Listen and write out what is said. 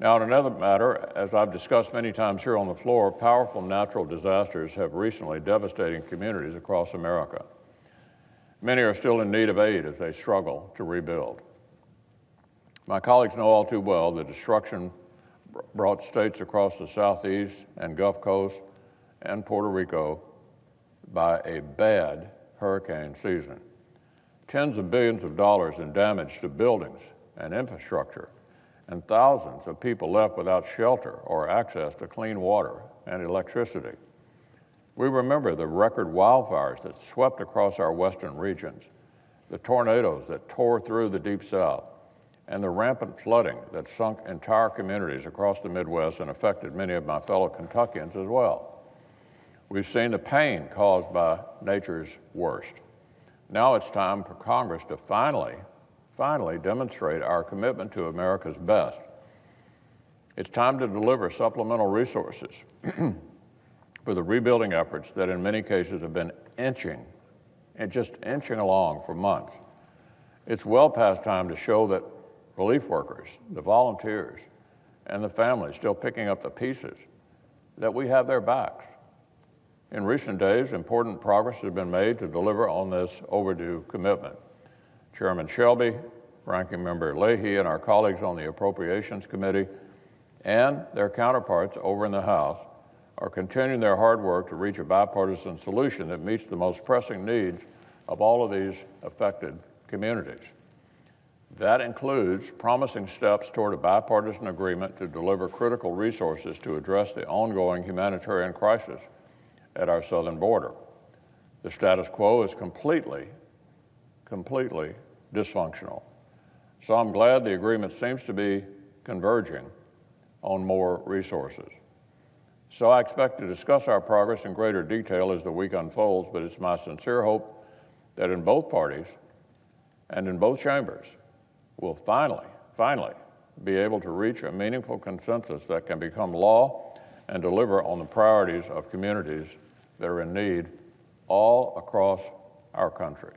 Now, on another matter, as I've discussed many times here on the floor, powerful natural disasters have recently devastated communities across America. Many are still in need of aid as they struggle to rebuild. My colleagues know all too well the destruction brought states across the Southeast and Gulf Coast and Puerto Rico by a bad hurricane season. Tens of billions of dollars in damage to buildings and infrastructure, and thousands of people left without shelter or access to clean water and electricity. We remember the record wildfires that swept across our western regions, the tornadoes that tore through the Deep South, and the rampant flooding that sunk entire communities across the Midwest and affected many of my fellow Kentuckians as well. We've seen the pain caused by nature's worst. Now it's time for Congress to finally demonstrate our commitment to America's best. It's time to deliver supplemental resources for the rebuilding efforts that in many cases have been just inching along for months. It's well past time to show that relief workers, the volunteers, and the families still picking up the pieces, that we have their backs. In recent days, important progress has been made to deliver on this overdue commitment. Chairman Shelby, Ranking Member Leahy, and our colleagues on the Appropriations Committee and their counterparts over in the House are continuing their hard work to reach a bipartisan solution that meets the most pressing needs of all of these affected communities. That includes promising steps toward a bipartisan agreement to deliver critical resources to address the ongoing humanitarian crisis at our southern border. The status quo is completely dysfunctional. So I'm glad the agreement seems to be converging on more resources. So I expect to discuss our progress in greater detail as the week unfolds, but it's my sincere hope that in both parties and in both chambers, we'll finally be able to reach a meaningful consensus that can become law and deliver on the priorities of communities that are in need all across our country.